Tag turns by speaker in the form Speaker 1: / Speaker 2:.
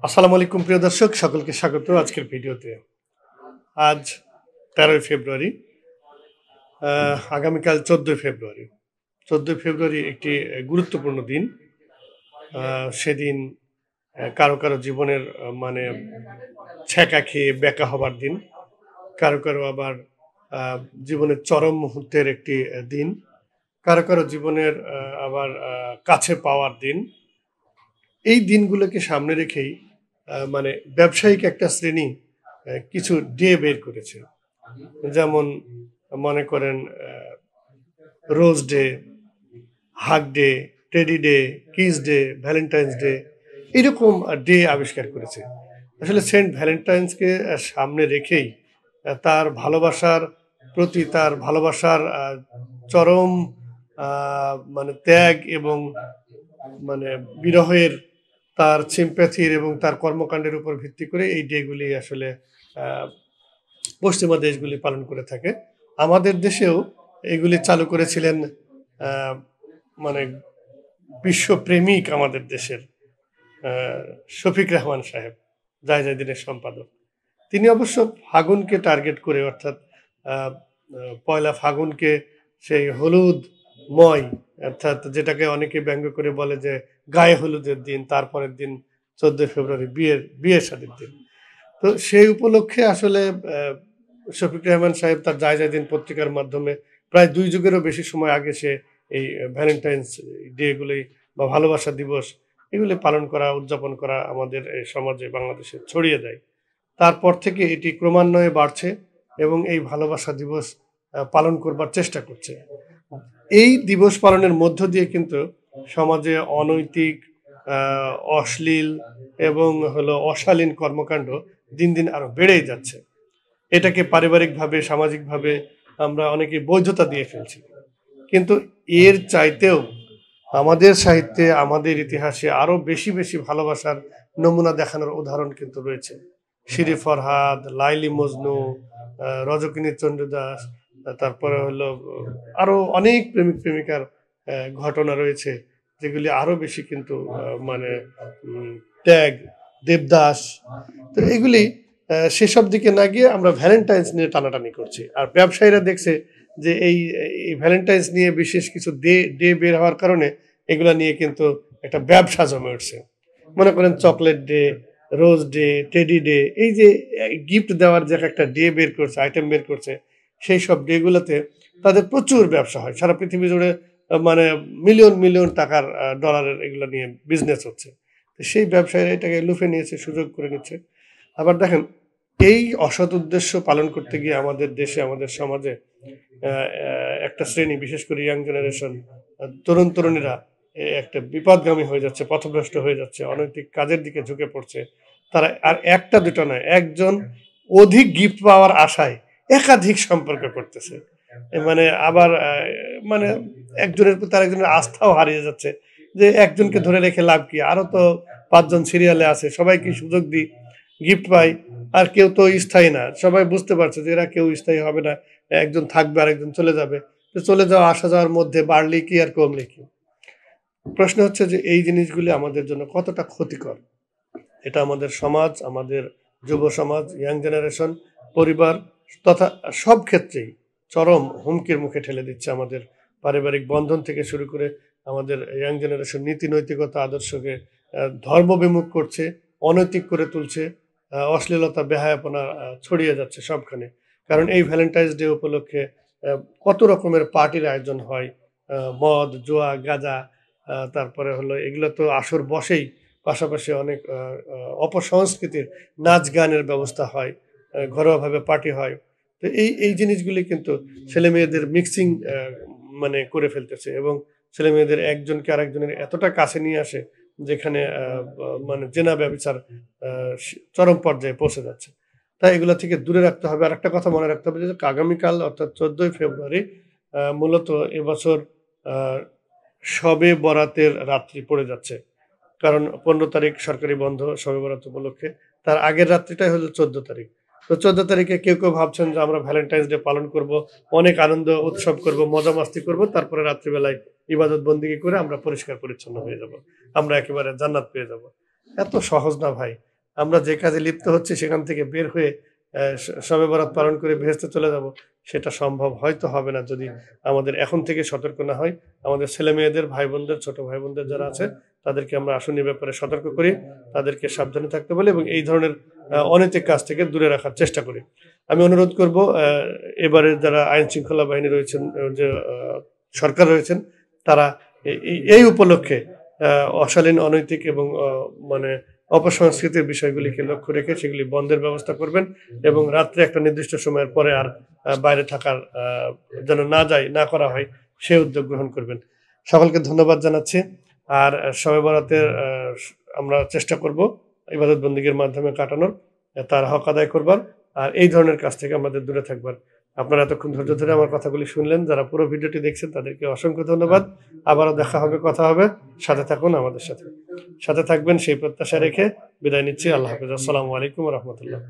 Speaker 1: আসসালামু আলাইকুম প্রিয় দর্শক, সকলকে স্বাগত আজকের ভিডিওতে। আজ ১৩ই ফেব্রুয়ারি, আগামীকাল ১৪ই ফেব্রুয়ারি। ১৪ই ফেব্রুয়ারি একটি গুরুত্বপূর্ণ দিন। সেদিন কারো কারো জীবনের মানে ছ্যাঁকা খেয়ে ব্যাকা হবার দিন, কারো কারো আবার জীবনের চরম মুহূর্তের একটি দিন, কারো কারো জীবনের আবার কাছে পাওয়ার দিন। এই দিনগুলোকে সামনে রেখেই মানে ব্যবসায়িক একটা শ্রেণী কিছু ডে বের করেছে। যেমন মনে করেন rose day, hug day, teddy day, kiss day, valentine's day, এরকম ডে আবিষ্কার করেছে। আসলে সেন্ট ভ্যালেন্টাইন্সকে সামনে রেখেই তার ভালোবাসার প্রতি, তার ভালোবাসার চরম মানে ত্যাগ এবং মানে বিরহের, তার সিম্প্যাথির এবং তার কর্মকাণ্ডের উপর ভিত্তি করে এই ডেগুলি আসলে পশ্চিমা দেশগুলি পালন করে থাকে। আমাদের দেশেও এগুলি চালু করেছিলেন মানে বিশ্বপ্রেমিক আমাদের দেশের শফিক রেহমান সাহেব, জায়জাদিনের সম্পাদক। তিনি অবশ্য ফাগুনকে টার্গেট করে, অর্থাৎ পয়লা ফাগুনকে সেই হলুদময়, অর্থাৎ যেটাকে অনেকে ব্যঙ্গ করে বলে যে গায়ে হলুদের দিন, তারপরের দিন ১৪ই ফেব্রুয়ারি বিয়ে শাদীর দিন। তো সেই উপলক্ষে আসলে শফিক রেহমান সাহেব তার জায়জাদিন পত্রিকার মাধ্যমে প্রায় ২ যুগেরও বেশি সময় আগে সে এই ভ্যালেন্টাইন্স ডেগুলি বা ভালোবাসা দিবস এগুলি পালন করা, উদযাপন করা আমাদের এই সমাজে, বাংলাদেশে ছড়িয়ে দেয়। তারপর থেকে এটি ক্রমান্বয়ে বাড়ছে এবং এই ভালোবাসা দিবস পালন করবার চেষ্টা করছে। এই দিবস পালনের মধ্য দিয়ে কিন্তু সমাজে অনৈতিক, অশ্লীল এবং অশালীন কর্মকাণ্ড দিন দিন আরো বেড়েই যাচ্ছে। এটাকে পারিবারিকভাবে, সামাজিকভাবে আমরা অনেকে বৈধতা দিয়ে ফেলছি। কিন্তু এর চাইতেও আমাদের সাহিত্যে, আমাদের ইতিহাসে আরো বেশি বেশি ভালোবাসার নমুনা দেখানোর উদাহরণ কিন্তু রয়েছে। শিরি ফরহাদ, লাইলি মজনু, রজকিনী চন্দ্রদাস, তারপরে আরো অনেক প্রেমিক প্রেমিকার ঘটনা রয়েছে, যেগুলি আরো বেশি কিন্তু মানে ত্যাগ, দেবদাস। তো এগুলি সেসব দিকে না গিয়ে আমরা ভ্যালেন্টাইন্স নিয়ে টানাটানি করছি। আর ব্যবসায়ীরা দেখছে যে এই ভ্যালেন্টাইন্স নিয়ে বিশেষ কিছু ডে বের হওয়ার কারণে এগুলা নিয়ে কিন্তু একটা ব্যবসা জমে উঠছে। মনে করেন chocolate day, rose day, teddy day, এই যে গিফট দেওয়ার যে একটা ডে বের করছে, আইটেম বের করছে, সেই সব ডেগুলোতে তাদের প্রচুর ব্যবসা হয়। সারা পৃথিবী জুড়ে মানে মিলিয়ন মিলিয়ন টাকার, ডলারের এগুলো নিয়ে বিজনেস হচ্ছে। সেই ব্যবসায়ীরা এটাকে লুফে নিয়েছে, সুযোগ করে নিচ্ছে। আবার দেখেন, এই অসৎ উদ্দেশ্য পালন করতে গিয়ে আমাদের দেশে, আমাদের সমাজে একটা শ্রেণী, বিশেষ করে ইয়াং জেনারেশন, তরুণ তরুণীরা একটা বিপদগামী হয়ে যাচ্ছে, পথভ্রষ্ট হয়ে যাচ্ছে, অনৈতিক কাজের দিকে ঝুঁকে পড়ছে। তারা আর একটা দুটো নয়, একজন অধিক গিফট পাওয়ার আশায় একাধিক সম্পর্ক করতেছে। মানে আবার মানে একজনের প্রতি আরেকজনের আস্থাও হারিয়ে যাচ্ছে, যে একজনকে ধরে রেখে লাভ কি, আরো তো ৫ জন সিরিয়ালে আছে, সবাইকে সুযোগ দিই, গিফট পাই। আর কেউ তো স্থায়ী না, সবাই বুঝতে পারছে যে এরা কেউ স্থায়ী হবে না, একজন থাকবে আরেকজন চলে যাবে। তো চলে যাওয়া আসা যাওয়ার মধ্যে বাড়লে কি আর কমলে কি? প্রশ্ন হচ্ছে যে এই জিনিসগুলি আমাদের জন্য কতটা ক্ষতিকর। এটা আমাদের সমাজ, আমাদের যুব সমাজ, ইয়াং জেনারেশন, পরিবার তথা সব ক্ষেত্রেই চরম হুমকির মুখে ঠেলে দিচ্ছে। আমাদের পারিবারিক বন্ধন থেকে শুরু করে আমাদের ইয়াং জেনারেশন নীতি নৈতিকতা আদর্শকে ধর্মবিমুখ করছে, অনৈতিক করে তুলছে, অশ্লীলতা, বেহায়াপনা ছড়িয়ে যাচ্ছে সবখানে। কারণ এই ভ্যালেন্টাইন্স ডে উপলক্ষে কত রকমের পার্টির আয়োজন হয়, মদ, জুয়া, গাঁজা, তারপরে এগুলো তো আসর বসেই, পাশাপাশি অনেক অপসংস্কৃতির নাচ গানের ব্যবস্থা হয়, ঘরোয়াভাবে পার্টি হয়। তো এই জিনিসগুলি কিন্তু ছেলে মেয়েদের মিক্সিং মানে করে ফেলতেছে, এবং ছেলে মেয়েদের একজনকে আরেকজনের এতটা কাছে নিয়ে আসে, যেখানে মানে জেনা ব্যভিচার চরম পর্যায়ে পৌঁছে যাচ্ছে। তাই এগুলো থেকে দূরে রাখতে হবে। আর একটা কথা মনে রাখতে হবে যে আগামীকাল অর্থাৎ ১৪ই ফেব্রুয়ারি মূলত এবছর শবে বরাতের রাত্রি পড়ে যাচ্ছে। কারণ ১৫ তারিখ সরকারি বন্ধ শবে বরাত উপলক্ষে। তার আগের রাত্রিটাই হলো ১৪ তারিখ। তো ১৪ তারিখে কেউ কেউ ভাবছেন যে আমরা ভ্যালেন্টাইন্স ডে পালন করব, অনেক আনন্দ উৎসব করব, মজা মাস্তি করব, তারপরে রাত্রিবেলায় ইবাদত বন্দেগী করে আমরা পরিষ্কার পরিচ্ছন্ন হয়ে যাব, আমরা একেবারে জান্নাত পেয়ে যাব। এত সহজ না ভাই। আমরা যে কাজে লিপ্ত হচ্ছি সেখান থেকে বের হয়ে শবে বরাত পালন করে বেহেশতে চলে যাব, সেটা সম্ভব হয়তো হবে না যদি আমাদের এখন থেকে সতর্ক না হয়। আমাদের ছেলে মেয়েদের, ভাই বোনদের, ছোট ভাই বোনদের যারা আছে তাদেরকে আমরা আসনের ব্যাপারে সতর্ক করি, তাদেরকে সাবধানে থাকতে বলি এবং এই ধরনের অনৈতিক কাজ থেকে দূরে রাখার চেষ্টা করি। আমি অনুরোধ করব এবারে যারা আইন শৃঙ্খলা বাহিনী রয়েছেন, যে সরকার রয়েছেন, তারা এই উপলক্ষে অশালীন, অনৈতিক এবং মানে অপসংস্কৃতির বিষয়গুলিকে লক্ষ্য রেখে সেগুলি বন্ধের ব্যবস্থা করবেন এবং রাত্রে একটা নির্দিষ্ট সময়ের পরে আর বাইরে থাকার যেন না করা হয় সে উদ্যোগ গ্রহণ করবেন। সকলকে ধন্যবাদ জানাচ্ছি। আর শবে বরাতের আমরা চেষ্টা করব ইবাদত বন্দিগির মাধ্যমে কাটানোর, তার হক আদায় করবার, আর এই ধরনের কাজ থেকে আমাদের দূরে থাকবার। আপনারা এতক্ষণ ধৈর্য ধরে আমার কথাগুলি শুনলেন, যারা পুরো ভিডিওটি দেখছেন তাদেরকে অসংখ্য ধন্যবাদ। আবারও দেখা হবে, কথা হবে, সাথে থাকুন, আমাদের সাথে থাকবেন সেই প্রত্যাশা রেখে বিদায় নিচ্ছি। আল্লাহ হাফেজ। আসসালামু আলাইকুম রহমতুল্লাহ।